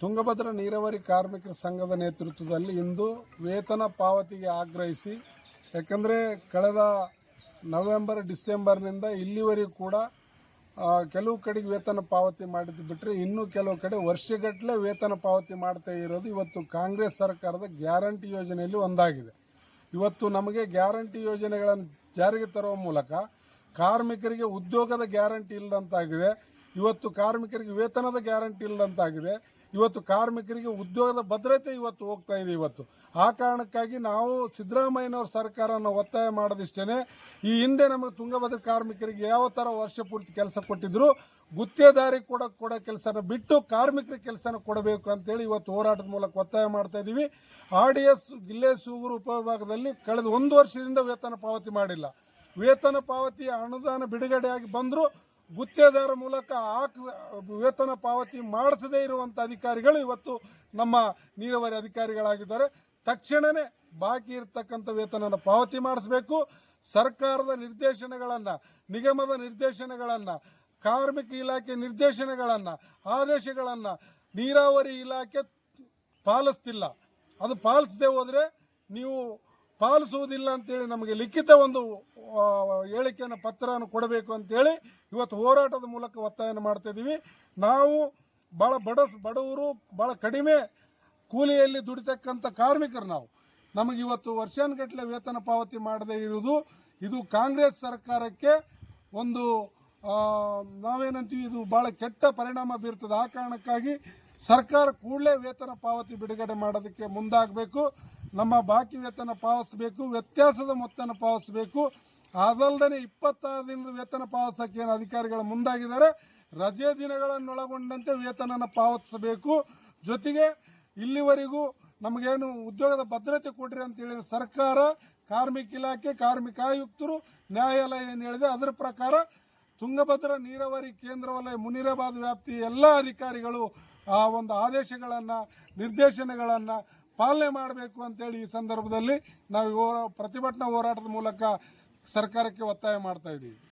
ತುಂಗಭದ್ರಾ ನೀರಾವರಿ ಕಾರ್ಮಿಕರ ಸಂಘದ ನೇತೃತ್ವದಲ್ಲಿ ಇಂದು ವೇತನ ಪಾವತಿಗೆ ಆಗ್ರಹಿಸಿ, ಯಾಕಂದರೆ ಕಳೆದ ನವೆಂಬರ್ ಡಿಸೆಂಬರ್ನಿಂದ ಇಲ್ಲಿವರೆಗೂ ಕೂಡ ಕೆಲವು ಕಡೆಗೆ ವೇತನ ಪಾವತಿ ಮಾಡಿದ್ದು ಬಿಟ್ಟರೆ ಇನ್ನೂ ಕೆಲವು ಕಡೆ ವರ್ಷಗಟ್ಟಲೆ ವೇತನ ಪಾವತಿ ಮಾಡ್ತಾ ಇರೋದು ಇವತ್ತು ಕಾಂಗ್ರೆಸ್ ಸರ್ಕಾರದ ಗ್ಯಾರಂಟಿ ಯೋಜನೆಯಲ್ಲಿ ಒಂದಾಗಿದೆ. ಇವತ್ತು ನಮಗೆ ಗ್ಯಾರಂಟಿ ಯೋಜನೆಗಳನ್ನು ಜಾರಿಗೆ ತರುವ ಮೂಲಕ ಕಾರ್ಮಿಕರಿಗೆ ಉದ್ಯೋಗದ ಗ್ಯಾರಂಟಿ ಇಲ್ಲದಂತಾಗಿದೆ. ಇವತ್ತು ಕಾರ್ಮಿಕರಿಗೆ ವೇತನದ ಗ್ಯಾರಂಟಿ ಇಲ್ಲದಂತಾಗಿದೆ. ಇವತ್ತು ಕಾರ್ಮಿಕರಿಗೆ ಉದ್ಯೋಗದ ಭದ್ರತೆ ಇವತ್ತು ಹೋಗ್ತಾ ಇದೆ. ಇವತ್ತು ಆ ಕಾರಣಕ್ಕಾಗಿ ನಾವು ಸಿದ್ದರಾಮಯ್ಯನವ್ರ ಸರ್ಕಾರನ ಒತ್ತಾಯ ಮಾಡೋದಿಷ್ಟೇ, ಈ ಹಿಂದೆ ನಮಗೆ ತುಂಗಭದ್ರಾ ಕಾರ್ಮಿಕರಿಗೆ ಯಾವ ಥರ ವರ್ಷ ಪೂರ್ತಿ ಕೆಲಸ ಕೊಟ್ಟಿದ್ರು, ಗುತ್ತೇದಾರಿ ಕೊಡೋ ಕೆಲಸನ ಬಿಟ್ಟು ಕಾರ್ಮಿಕರ ಕೆಲಸನ ಕೊಡಬೇಕು ಅಂತೇಳಿ ಇವತ್ತು ಹೋರಾಟದ ಮೂಲಕ ಒತ್ತಾಯ ಮಾಡ್ತಾ ಇದ್ದೀವಿ. RDS ಗಿಲ್ಲೇಸೂಗೂರು ಉಪವಿಭಾಗದಲ್ಲಿ ಕಳೆದ 1 ವರ್ಷದಿಂದ ವೇತನ ಪಾವತಿ ಮಾಡಿಲ್ಲ. ವೇತನ ಪಾವತಿ ಅನುದಾನ ಬಿಡುಗಡೆಯಾಗಿ ಬಂದರೂ ಗುತ್ತೇದಾರ ಮೂಲಕ ವೇತನ ಪಾವತಿ ಮಾಡಿಸದೇ ಇರುವಂಥ ಅಧಿಕಾರಿಗಳು ಇವತ್ತು ನಮ್ಮ ನೀರಾವರಿ ಅಧಿಕಾರಿಗಳಾಗಿದ್ದಾರೆ. ತಕ್ಷಣವೇ ಬಾಕಿ ಇರತಕ್ಕಂಥ ವೇತನನ ಪಾವತಿ ಮಾಡಿಸಬೇಕು. ಸರ್ಕಾರದ ನಿರ್ದೇಶನಗಳನ್ನು, ನಿಗಮದ ನಿರ್ದೇಶನಗಳನ್ನು, ಕಾರ್ಮಿಕ ಇಲಾಖೆ ನಿರ್ದೇಶನಗಳನ್ನು, ಆದೇಶಗಳನ್ನು ನೀರಾವರಿ ಇಲಾಖೆ ಪಾಲಿಸ್ತಿಲ್ಲ. ಅದು ಪಾಲಿಸದೆ ಹೋದರೆ ನೀವು ಪಾಲಿಸುವುದಿಲ್ಲ ಅಂತೇಳಿ ನಮಗೆ ಲಿಖಿತ ಒಂದು ಹೇಳಿಕೆಯನ್ನು ಪತ್ರವನ್ನು ಕೊಡಬೇಕು ಅಂತೇಳಿ ಇವತ್ತು ಹೋರಾಟದ ಮೂಲಕ ಒತ್ತಾಯನ ಮಾಡ್ತಾ ಇದ್ದೀವಿ. ನಾವು ಭಾಳ ಬಡವರು, ಭಾಳ ಕಡಿಮೆ ಕೂಲಿಯಲ್ಲಿ ದುಡಿತಕ್ಕಂಥ ಕಾರ್ಮಿಕರು ನಮಗೆ ಇವತ್ತು ವರ್ಷಾನುಗಟ್ಟಲೆ ವೇತನ ಪಾವತಿ ಮಾಡದೇ ಇರುವುದು ಇದು ಕಾಂಗ್ರೆಸ್ ಸರ್ಕಾರಕ್ಕೆ ಒಂದು ನಾವೇನಂತೀವಿ, ಇದು ಭಾಳ ಕೆಟ್ಟ ಪರಿಣಾಮ ಬೀರ್ತದೆ. ಆ ಕಾರಣಕ್ಕಾಗಿ ಸರ್ಕಾರ ಕೂಡಲೇ ವೇತನ ಪಾವತಿ ಬಿಡುಗಡೆ ಮಾಡೋದಕ್ಕೆ ಮುಂದಾಗಬೇಕು. ನಮ್ಮ ಬಾಕಿ ವೇತನ ಪಾವತಿಸಬೇಕು, ವ್ಯತ್ಯಾಸದ ಮೊತ್ತನ ಪಾವತಿಸಬೇಕು. ಅದಲ್ಲದೆ 26 ದಿನದ ವೇತನ ಪಾವತಿಸೋಕ್ಕೆ ಏನು ಅಧಿಕಾರಿಗಳು ಮುಂದಾಗಿದ್ದಾರೆ, ರಜೆ ದಿನಗಳನ್ನೊಳಗೊಂಡಂತೆ ವೇತನನ ಪಾವತಿಸಬೇಕು. ಜೊತೆಗೆ ಇಲ್ಲಿವರೆಗೂ ನಮಗೇನು ಉದ್ಯೋಗದ ಭದ್ರತೆ ಕೊಡ್ರಿ ಅಂತೇಳಿ ಸರ್ಕಾರ, ಕಾರ್ಮಿಕ ಇಲಾಖೆ, ಕಾರ್ಮಿಕ ಆಯುಕ್ತರು, ನ್ಯಾಯಾಲಯ ಏನು ಹೇಳಿದೆ ಅದರ ಪ್ರಕಾರ ತುಂಗಭದ್ರಾ ನೀರಾವರಿ ಕೇಂದ್ರ ವಲಯ ಮುನಿರಾಬಾದ್ ವ್ಯಾಪ್ತಿ ಎಲ್ಲ ಅಧಿಕಾರಿಗಳು ಆ ಒಂದು ಆದೇಶಗಳನ್ನು, ನಿರ್ದೇಶನಗಳನ್ನು ಪಾಲನೆ ಮಾಡಬೇಕು ಅಂತೇಳಿ ಈ ಸಂದರ್ಭದಲ್ಲಿ ನಾವು ಪ್ರತಿಭಟನಾ ಹೋರಾಟದ ಮೂಲಕ ಸರ್ಕಾರಕ್ಕೆ ಒತ್ತಾಯ ಮಾಡ್ತಾ ಇದ್ದೀವಿ.